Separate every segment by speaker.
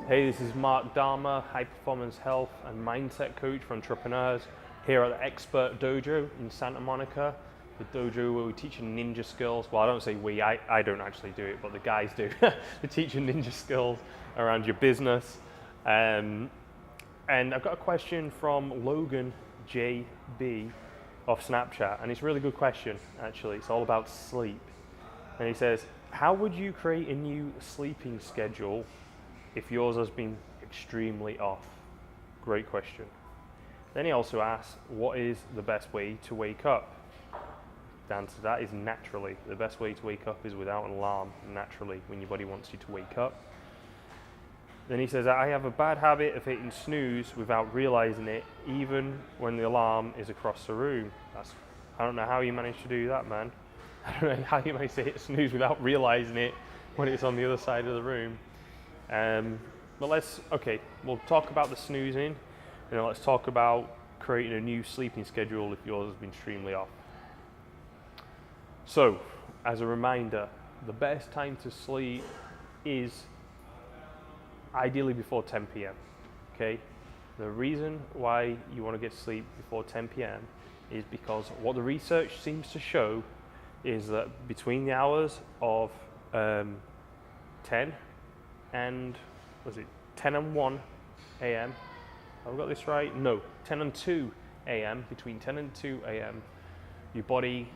Speaker 1: Hey, this is Mark Dharma, high performance health and mindset coach for entrepreneurs here at the Expert Dojo in Santa Monica. The dojo where we teach you ninja skills. Well, I don't say we, I don't actually do it, but the guys do. They teach you ninja skills around your business. And I've got a question from Logan JB of Snapchat, and it's a really good question, actually. It's all about sleep. And he says, how would you create a new sleeping schedule if yours has been extremely off? Great question. Then he also asks, what is the best way to wake up? The answer to that is naturally. The best way to wake up is without an alarm, naturally, when your body wants you to wake up. Then he says, I have a bad habit of hitting snooze without realizing it, even when the alarm is across the room. I don't know how you managed to do that, man. I don't know how you managed to hit snooze without realizing it when it's on the other side of the room. But we'll talk about the snoozing, and let's talk about creating a new sleeping schedule if yours has been extremely off. So, as a reminder, the best time to sleep is ideally before 10 p.m. Okay? The reason why you want to get to sleep before 10 p.m. is because what the research seems to show is that between the hours of 10 and 1 a.m. Have I got this right? No, 10 and 2 a.m. Between 10 and 2 a.m. your body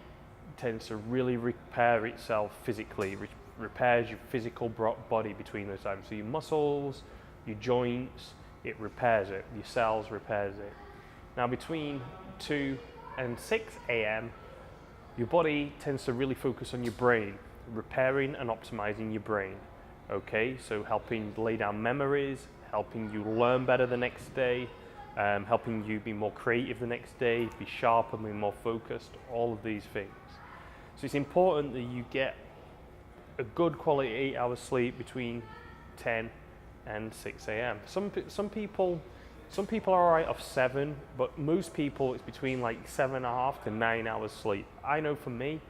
Speaker 1: tends to really repair itself physically, repairs your physical body between those times. So your muscles, your joints, it repairs it, your cells repairs it. Now between 2 and 6 a.m. your body tends to really focus on your brain, repairing and optimizing your brain. Okay, so helping lay down memories, helping you learn better the next day, helping you be more creative the next day, be sharper, be more focused, all of these things. So it's important that you get a good quality 8 hours sleep between 10 and 6 a.m. Some people are alright off 7, but most people it's between like 7.5 to 9 hours sleep. I know for me,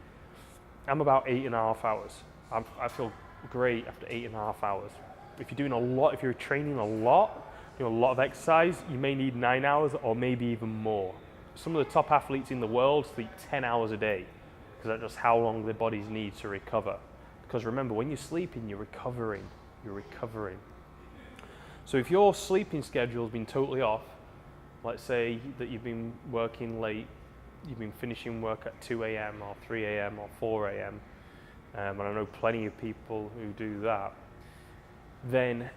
Speaker 1: I'm about 8.5 hours. I feel great after 8.5 hours. If you're doing a lot, if you're training a lot, doing a lot of exercise, you may need 9 hours or maybe even more. Some of the top athletes in the world sleep 10 hours a day because that's just how long their bodies need to recover. Because remember, when you're sleeping, you're recovering. So if your sleeping schedule has been totally off, let's say that you've been working late, you've been finishing work at 2 a.m. or 3 a.m. or 4 a.m., and I know plenty of people who do that, then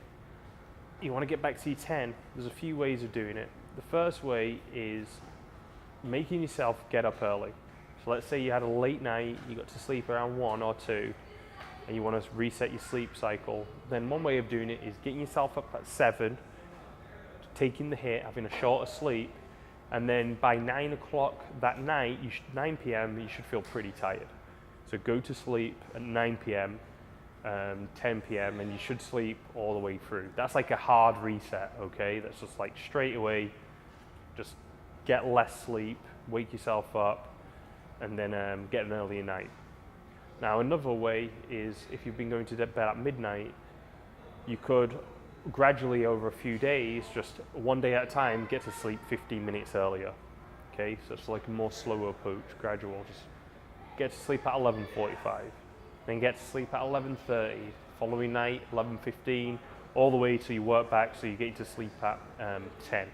Speaker 1: you want to get back to your 10. There's a few ways of doing it. The first way is making yourself get up early. So let's say you had a late night, you got to sleep around 1 or 2, and you want to reset your sleep cycle. Then one way of doing it is getting yourself up at 7, taking the hit, having a shorter sleep, and then by 9 o'clock that night, 9 p.m., you should feel pretty tired. So go to sleep at 9 p.m., 10 p.m., and you should sleep all the way through. That's like a hard reset, okay? That's just like straight away, just get less sleep, wake yourself up, and then get an earlier night. Now another way is if you've been going to bed at midnight, you could gradually over a few days, just one day at a time, get to sleep 15 minutes earlier. Okay, so it's like a more slower approach, gradual. Just get to sleep at 11:45, then get to sleep at 11:30, following night 11:15, all the way till you work back so you get to sleep at 10.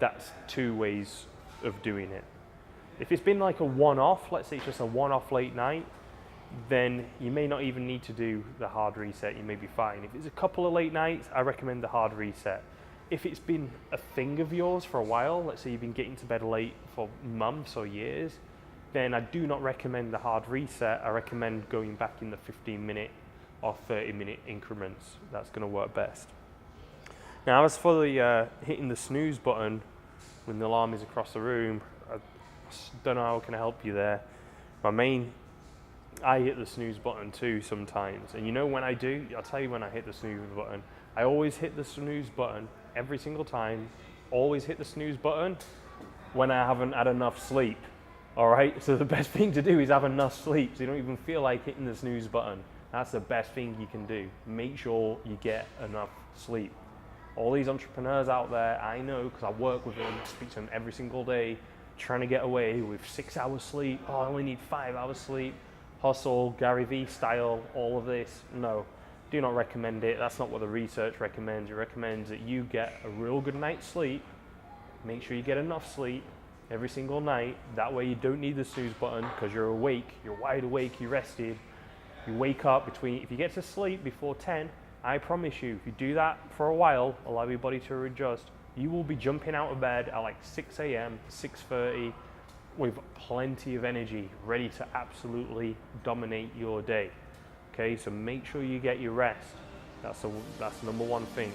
Speaker 1: That's 2 ways of doing it. If it's been like a one-off, let's say it's just a one-off late night, then you may not even need to do the hard reset, you may be fine. If it's a couple of late nights, I recommend the hard reset. If it's been a thing of yours for a while, let's say you've been getting to bed late for months or years, then I do not recommend the hard reset. I recommend going back in the 15-minute or 30-minute increments. That's going to work best. Now, as for the hitting the snooze button when the alarm is across the room, I don't know how I can help you there. I hit the snooze button too sometimes. And you know when I do? I'll tell you when I hit the snooze button. I always hit the snooze button every single time. Always hit the snooze button when I haven't had enough sleep. All right, so the best thing to do is have enough sleep so you don't even feel like hitting the snooze button. That's the best thing you can do. Make sure you get enough sleep. All these entrepreneurs out there, I know because I work with them, speak to them every single day, trying to get away with 6 hours sleep. Oh, I only need 5 hours sleep. Hustle, Gary Vee style, all of this. No, do not recommend it. That's not what the research recommends. It recommends that you get a real good night's sleep. Make sure you get enough sleep every single night. That way you don't need the snooze button because you're awake, you're wide awake, you're rested. You wake up if you get to sleep before 10, I promise you, if you do that for a while, allow your body to adjust, you will be jumping out of bed at like 6 a.m., 6:30, with plenty of energy, ready to absolutely dominate your day. Okay, so make sure you get your rest. That's the number one thing.